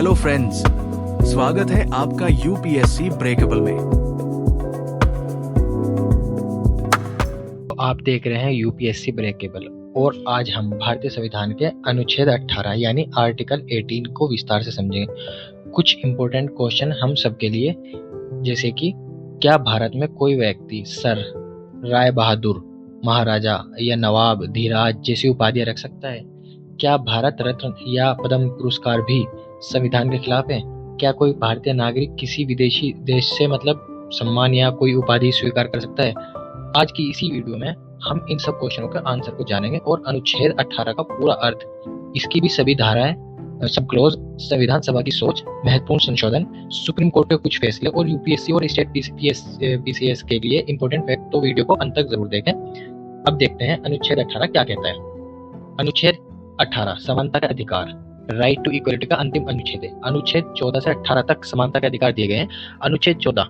Hello friends, स्वागत है आपका यूपीएससी ब्रेकेबल में। तो आप देख रहे हैं यूपीएससी ब्रेकेबल और आज हम भारतीय संविधान के अनुच्छेद 18 यानी आर्टिकल 18 को विस्तार से समझेंगे। कुछ इम्पोर्टेंट क्वेश्चन हम सबके लिए, जैसे कि क्या भारत में कोई व्यक्ति सर, राय बहादुर, महाराजा या नवाब, धीराज जैसी उपाधियां रख सकता है? क्या भारत रत्न या पद्म पुरस्कार भी संविधान के खिलाफ है? क्या कोई भारतीय नागरिक किसी विदेशी देश से सम्मान या कोई उपाधि स्वीकार कर सकता है? आज की इसी वीडियो में हम इन सब क्वेश्चनों के आंसर को जानेंगे और अनुच्छेद 18 का पूरा अर्थ, इसकी भी सभी धाराएं, सब क्लोज, संविधान सभा की सोच, महत्वपूर्ण संशोधन, सुप्रीम कोर्ट के कुछ फैसले और यूपीएससी और स्टेट पीसीएस के लिए इंपॉर्टेंट फैक्ट, तो वीडियो को अंत तक जरूर देखें। अब देखते हैं अनुच्छेद 18 क्या कहता है। अनुच्छेद 18 समानता का अधिकार, राइट टू इक्वलिटी का अंतिम अनुच्छेद है। अनुच्छेद 14 से 18 तक समानता के अधिकार दिए गए हैं। अनुच्छेद 14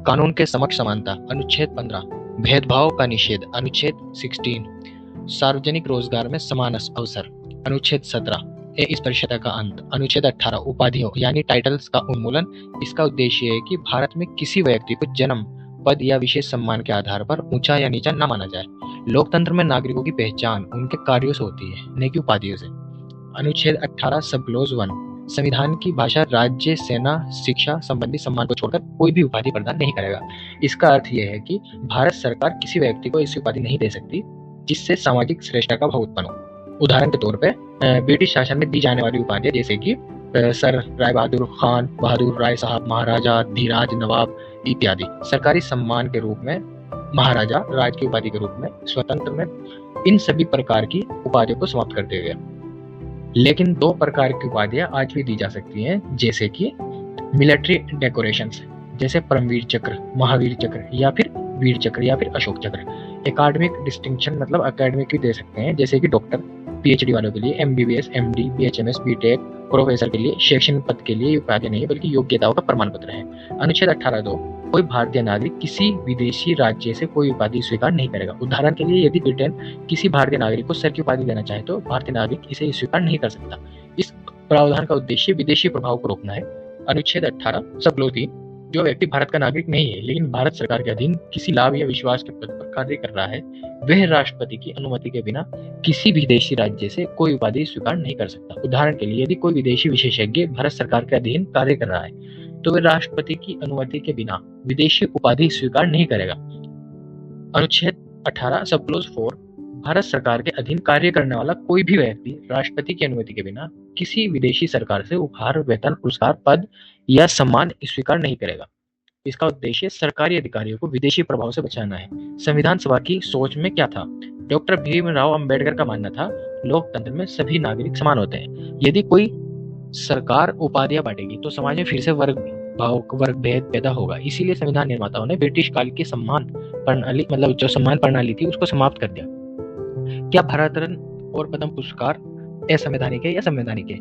कानून के समक्ष समानता, अनुच्छेद 15 भेदभाव का निषेध, अनुच्छेद 16 सार्वजनिक रोजगार में समान अवसर, अनुच्छेद 17 इस परिषद का अंत, अनुच्छेद 18 उपाधियों यानी टाइटल्स का उन्मूलन। इसका उद्देश्य है कि भारत में किसी व्यक्ति को जन्म, पद या विशेष सम्मान के आधार पर ऊंचा या नीचा न माना जाए। लोकतंत्र में नागरिकों की पहचान उनके कार्यों से होती है, न कि उपाधियों से। अनुच्छेद 18 सब क्लोज 1 संविधान की भाषा, राज्य, सेना, शिक्षा संबंधी सम्मान को छोड़कर कोई भी उपाधि प्रदान नहीं करेगा। इसका अर्थ यह है कि भारत सरकार किसी व्यक्ति को ऐसी उपाधि नहीं दे सकती जिससे सामाजिक श्रेष्ठता का भाव उत्पन्न हो। उदाहरण के तौर पर ब्रिटिश शासन में दी जाने वाली उपाधियां, जैसे कि सर, राय बहादुर खान, बहादुर राय साहब, महाराजा, धीराज, नवाब इत्यादि, सरकारी सम्मान के रूप में, महाराजा राज की उपाधि के रूप में, स्वतंत्र में, इन सभी प्रकार की उपाधियों को समाप्त कर दिया गया। लेकिन 2 प्रकार की उपाधियां आज भी दी जा सकती हैं, जैसे कि मिलिट्री डेकोरेशंस, जैसे परमवीर चक्र, महावीर चक्र या फिर वीर चक्र या फिर अशोक चक्र। एकेडमिक डिस्टिंक्शन एकेडमिक भी दे सकते हैं, जैसे कि डॉक्टर, पीएचडी वालों के लिए, MBBS, MD, BHMS, BTech, professor के लिए शैक्षणिक पद के लिए उपाधि नहीं बल्कि योग्यताओं का प्रमाण पत्र है। अनुच्छेद 18(2) कोई भारतीय नागरिक किसी विदेशी राज्य से कोई उपाधि स्वीकार नहीं करेगा। उदाहरण के लिए, यदि ब्रिटेन किसी भारतीय नागरिक को सर की उपाधि देना चाहे तो भारतीय नागरिक इसे स्वीकार नहीं कर सकता। इस प्रावधान का उद्देश्य विदेशी प्रभाव को रोकना है। अनुच्छेद 18 सब क्लोज 3 जो व्यक्ति भारत का नागरिक नहीं है लेकिन भारत सरकार के अधीन किसी लाभ या विश्वास के पद पर कार्य कर रहा है, वह राष्ट्रपति की अनुमति के बिना किसी विदेशी राज्य से कोई उपाधि स्वीकार नहीं कर सकता। उदाहरण के लिए, यदि कोई विदेशी विशेषज्ञ भारत सरकार के अधीन कार्य कर रहा है तो वह राष्ट्रपति की अनुमति के बिना विदेशी उपाधि स्वीकार नहीं करेगा। अनुच्छेद 18 सब क्लोज 4 भारत सरकार के अधीन कार्य करने वाला कोई भी व्यक्ति राष्ट्रपति की अनुमति के बिना किसी विदेशी सरकार से उपहार, वेतन, पुरस्कार, पद या सम्मान स्वीकार नहीं करेगा। इसका उद्देश्य सरकारी अधिकारियों को विदेशी प्रभाव से बचाना है। संविधान सभा की सोच में क्या था? डॉक्टर भीमराव अंबेडकर का मानना था, लोकतंत्र में सभी नागरिक समान होते हैं। यदि कोई सरकार उपाधियां बांटेगी तो समाज में फिर से वर्ग भेद पैदा होगा। इसीलिए संविधान निर्माताओं ने ब्रिटिश काल की सम्मान प्रणाली, जो सम्मान प्रणाली थी, उसको समाप्त कर दिया। क्या भारत रत्न और पद्म पुरस्कार असंवैधानिक है या संवैधानिक है?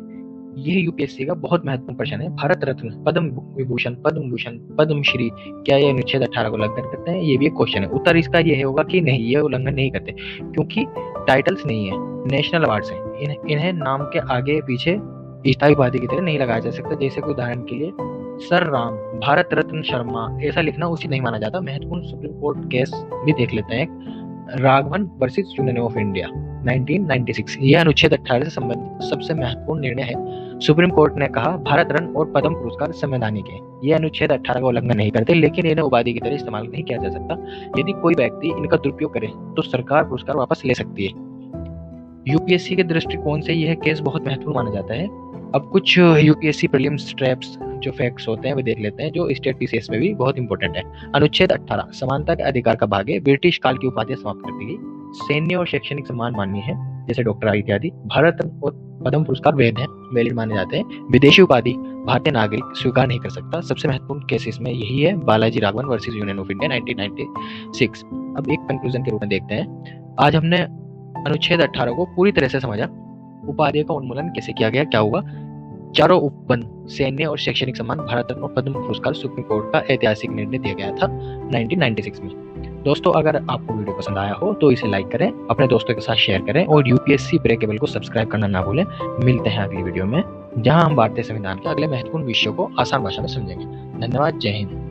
यह यूपीएससी का बहुत महत्वपूर्ण प्रश्न है। भारत रत्न, पद्म विभूषण, पद्मभूषण, पद्मश्री, क्या ये अनुच्छेद 18 को उल्लंघन करते हैं? ये भी एक क्वेश्चन है। उत्तर इसका यह होगा कि नहीं, ये उल्लंघन नहीं करते, क्योंकि टाइटल्स नहीं है, नेशनल अवार्ड्स हैं। इन्हें नाम के आगे पीछे स्थायी उपाधि की तरह नहीं लगाया जा सकता। जैसे कि उदाहरण के लिए सर राम, भारत रत्न शर्मा, ऐसा लिखना उचित नहीं माना जाता। महत्वपूर्ण सुप्रीम कोर्ट केस भी देख लेते हैं। Raghavan versus union of India 1996, यह अनुच्छेद 18 से संबंधित सबसे महत्वपूर्ण निर्णय है। सुप्रीम कोर्ट ने कहा भारत रत्न और पद्म पुरस्कार संवैधानिक है। यह अनुच्छेद 18 का उल्लंघन नहीं करते, लेकिन इन्हें उपाधि की तरह इस्तेमाल नहीं किया जा सकता। यदि कोई व्यक्ति इनका दुरुपयोग करे तो सरकार पुरस्कार वापस ले सकती है। यूपीएससी के दृष्टिकोण से यह केस बहुत महत्वपूर्ण माना जाता है। अब कुछ यूपीएससी प्रीलिम्स ट्रैप्स जो फैक्ट्स होते हैं वे देख लेते हैं, जो स्टेट पीसीएस में भी बहुत इंपॉर्टेंट है। अनुच्छेद 18 समानता के अधिकार का भाग है। ब्रिटिश काल की उपाधियां समाप्त कर दी गई। सैन्य और शैक्षणिक सम्मान मान्य है, जैसे डॉक्टर इत्यादि। भारत और पद्म पुरस्कार वैध हैं, वैलिड माने जाते हैं। विदेशी उपाधि भारतीय नागरिक स्वीकार नहीं कर सकता। सबसे महत्वपूर्ण केस इसमें यही है, Balaji Raghavan versus union of India 1996। अब एक कंक्लूजन के रूप में देखते हैं। आज हमने अनुच्छेद 18 को पूरी तरह से समझा। उपाधियों का उन्मूलन कैसे किया गया, क्या हुआ, चारों उपबंध, सैन्य और शैक्षणिक सम्मान, भारत रत्न और पद्म पुरस्कार सुप्रीम कोर्ट का ऐतिहासिक निर्णय दिया गया था 1996 में। दोस्तों, अगर आपको वीडियो पसंद आया हो तो इसे लाइक करें, अपने दोस्तों के साथ शेयर करें और यूपीएससी ब्रेकेबल को सब्सक्राइब करना ना भूलें। मिलते हैं अगली वीडियो में। जहां हम भारतीय संविधान के अगले महत्वपूर्ण विषयों को आसान भाषा में समझेंगे। धन्यवाद। जय हिंद।